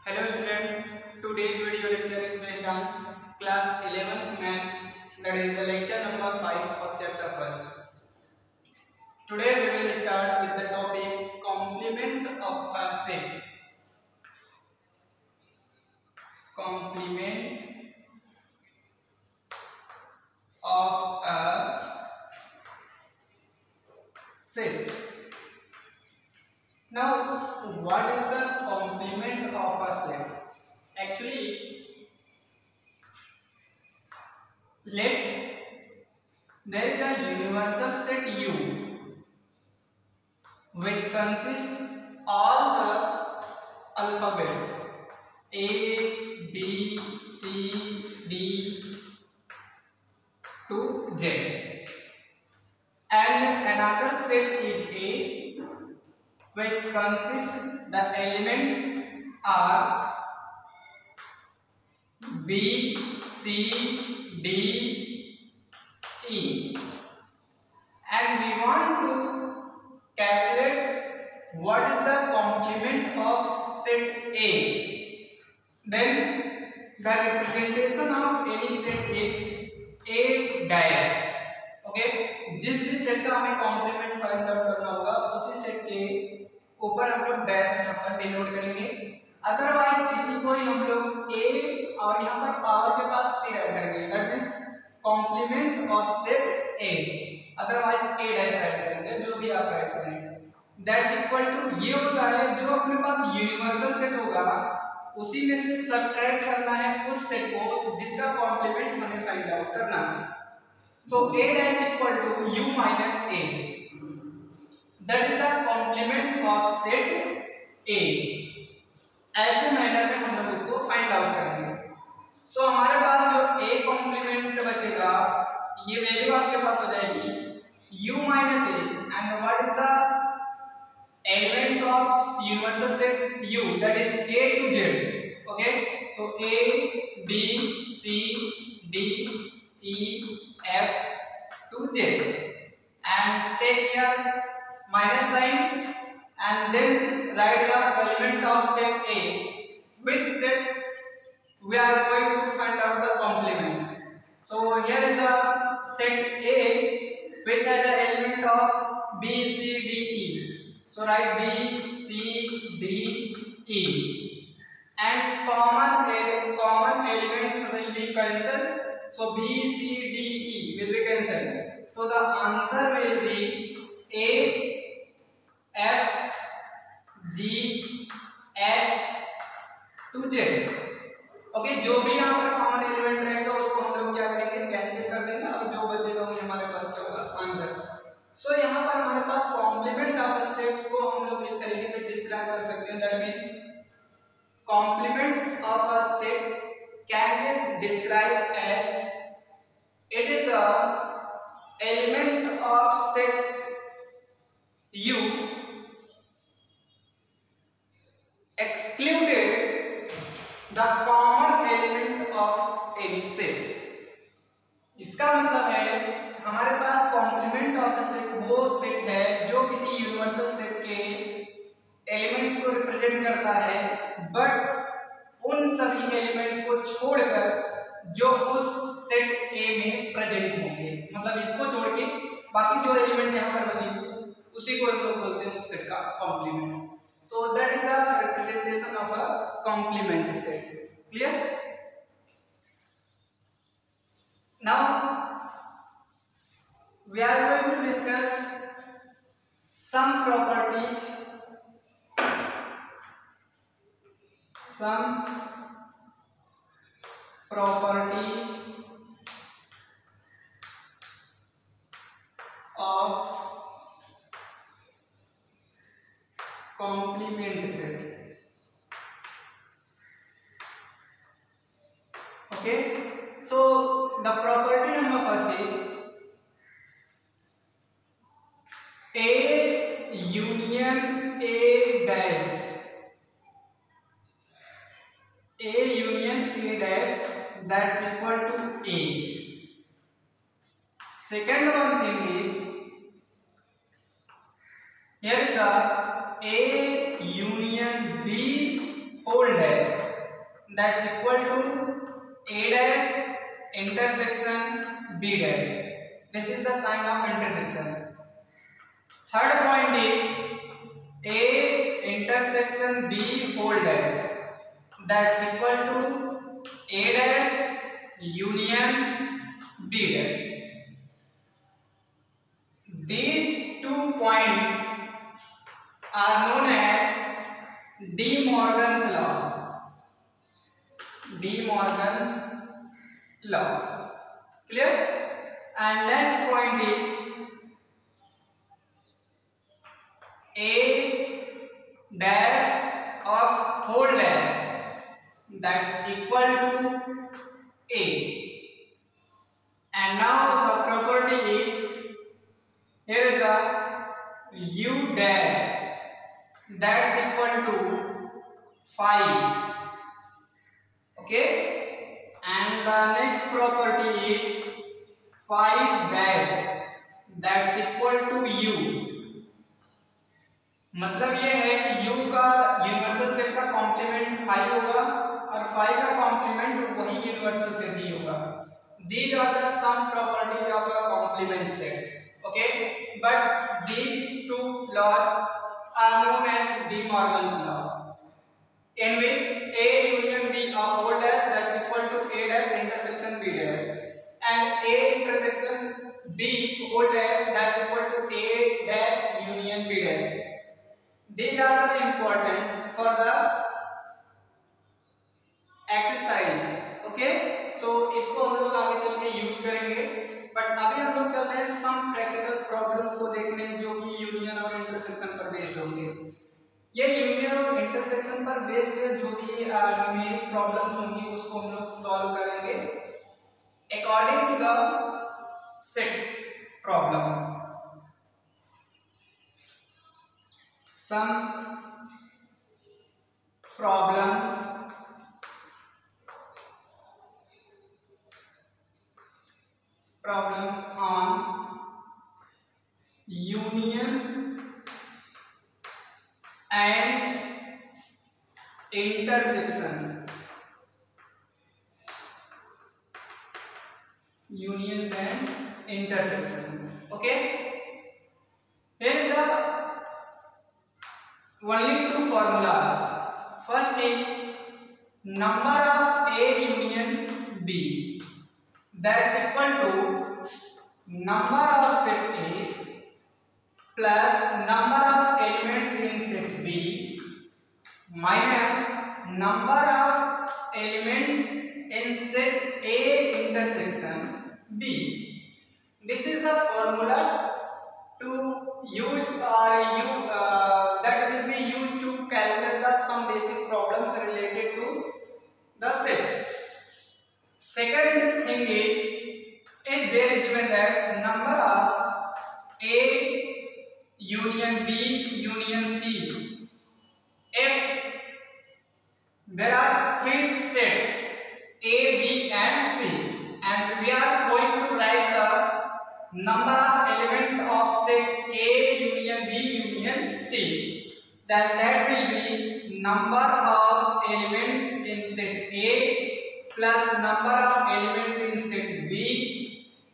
Hello students, today's video lecture is based on class 11th maths, that is the lecture number 5 of chapter 1st. Today we will start with the topic complement of a set. Complement of a set. Now, what is the complement of a set? Actually, let there is a universal set U which consists all the alphabets A, B, C, D to Z, and another set is A which consists the elements are B, C, D, E, and we want to calculate what is the complement of set A. Then the representation of any set is A dash. Okay, जिस भी set का हमें complement find out करना होगा उसी set के ऊपर हम लोग डैश यहाँ पर डिनोट करेंगे। अदरवाइज इसी को ही हम लोग ए और यहाँ पर पावर के पास सी ऐड करेंगे, that means complement of set A. Otherwise A dash add करेंगे, जो भी आप ऐड करेंगे दैट्स इक्वल टू ये होता है जो अपने पास यूनिवर्सल सेट होगा उसी में से सब्ट्रैक्ट करना है उस सेट को जिसका कॉम्प्लीमेंट हमें फाइंड आउट करना है। So A dash equal to U minus A. That is the complement of set A. ऐसे मैनर में हम लोग इसको फाइंड आउट करेंगे। So हमारे पास जो A कॉम्प्लीमेंट बचेगा ये वैल्यू आपके पास हो जाएगी U minus A, and what is the elements of universal set U, that is A to Z. Okay, so A, B, C, D, E, F to Z, and take here minus sign and then write the element of set A. Which set we are going to find out the complement. So here is the set A which has the element of B, C, D, E. So write B, C, D, E, and common elements will be cancelled. So B, C, D, E will be cancelled. So the answer will be A, F, G, H to Z. Okay, जो भी यहाँ पर common element रहेगा उसको हम लोग क्या करेंगे, कैंसिल कर देंगे और जो बचेगा वही हमारे पास क्या होगा, आंसर। सो यहाँ पर हमारे पास कॉम्प्लीमेंट ऑफ अ सेट को हम लोग इस तरीके से डिस्क्राइब कर सकते हैं, that means complement of a set can be described as it is the element of set U excluded the common element of any set. इसका मतलब है हमारे पास कॉम्प्लीमेंट ऑफ द सेट वो सेट है जो किसी यूनिवर्सल सेट के elements को रिप्रेजेंट करता है, बट उन सभी एलिमेंट्स को छोड़कर जो उस सेट ए में प्रेजेंट होंगे, मतलब इसको छोड़ के बाकी जो एलिमेंट यहाँ पर बचे उसी को हम लोग बोलते हैं उस सेट का complement. So that is the representation of a complement set. Clear? Now we are going to discuss some properties of complement set. Okay, so the property number first is A union A dash. A union A dash, that's equal to A. Second one thing is here is the A union B whole dash. that's equal to A dash intersection B dash. This is the sign of intersection. Third point is A intersection B whole dash, that's equal to A dash union B dash. These 2 points are known as De Morgan's law. De Morgan's law. Clear? And next point is A dash of whole dash, that's equal to A. And now the property is, here is the U dash, that's equal to 5. Okay, and the next property is 5 dash, that's equal to U. मतलब ये है कि U का universal set का complement 5 होगा और 5 का complement वही यूनिवर्सल सेट ही होगा. These are the some properties of a complement set. Okay, but these 2 laws are known as De Morgan's law, in which A union B of whole dash, that's equal to A dash intersection B dash, and A intersection B whole dash, that's equal to A dash union B dash. These are the importance for the exercise. Okay, so इसको हम लोग आगे चल के use करेंगे, but अभी हम लोग चल रहे हैं सम प्रैक्टिकल प्रॉब्लम्स को देखने जो कि यूनियन और इंटरसेक्शन पर बेस्ड होंगे. ये यूनियन और इंटरसेक्शन पर बेस्ड जो भी न्यूमेरिक प्रॉब्लम्स होंगी उसको हम लोग सॉल्व करेंगे according to the set problem. Some problems on union and intersection. Unions and intersections. Okay, here is the only 2 formulas. First is number of A union B, that's equal to number of set A plus number of element in set B minus number of element in set A intersection B. This is the formula to use that will be used to calculate the some basic problems related to the set. Second thing is, if there is given that number of A union B union C, if there are 3 sets A, B and C, and we are going to write the number of element of set A union B union C, then that will be number of element in set A plus number of element in set B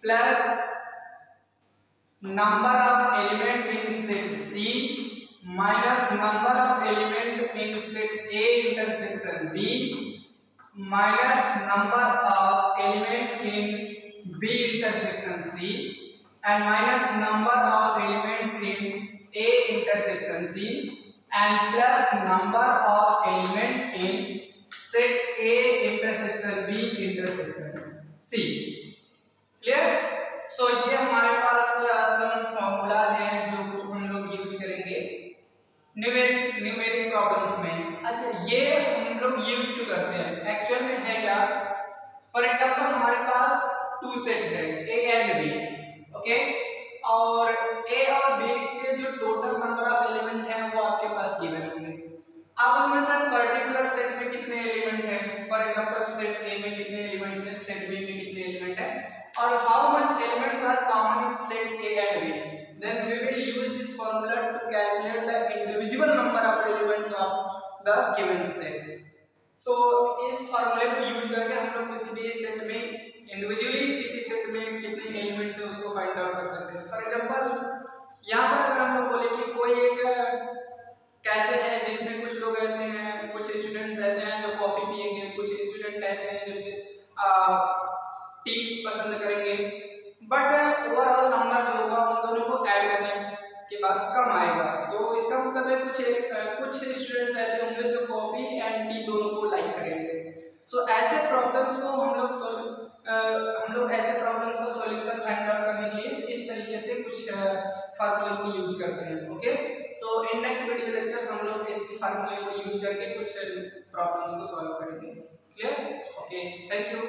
plus number of element in set C minus number of element in set A intersection B minus number of element in B intersection C and minus number of element in A intersection C and plus number of element in set A intersection B intersection C. Clear? So ये हमारे पास सम formulas हैं जो हम लोग use करेंगे numeric problems में. अच्छा, ये हम लोग यूज टू करते हैं, एक्चुअल में है क्या? फॉर एग्जांपल हमारे पास 2 सेट है A एंड B. ओके, और A और B के जो टोटल नंबर ऑफ एलिमेंट हैं वो आपके पास गिवन होंगे. अब उसमें से पर्टिकुलर सेट में कितने एलिमेंट हैं, फॉर एग्जांपल सेट A में कितने एलिमेंट्स हैं, सेट B में कितने एलिमेंट हैं, और how much elements are common in set A and B. Then we will use this formula to calculate the individual number of elements of the given set. So इस फार्मूले को use करके हम लोग किसी भी सेट में इंडिविजुअली किसी सेट में कितने एलिमेंट्स है उसको फाइंड आउट कर सकते हैं। फॉर एग्जांपल यहाँ पर अगर हम लोग बोले कि कोई एक कैफे है जिसमें कुछ लोग ऐसे हैं, कुछ स्टूडेंट्स ऐसे हैं जो कॉफी पियेंगे, कुछ स्टूडेंट ऐसे हैं जो टी पसंद करेंगे, बट ओवरऑल नंबर जो होगा उन दोनों को ऐड करने के बाद कम आएगा। तो इसका मतलब है कुछ स्टूडेंट्स ऐसे होंगे जो कॉफी एंड टी दोनों को लाइक करेंगे। सो ऐसे प्रॉब्लम्स को हम लोग ऐसे प्रॉब्लम्स को सॉल्यूशन फाइंड आउट करने के लिए इस तरीके से कुछ फार्मूले को यूज करते हैं। Okay, so in next video lecture हम लोग इस फार्मूले को यूज करके कुछ प्रॉब्लम्स को सॉल्व करेंगे। क्लियर? Okay, thank you.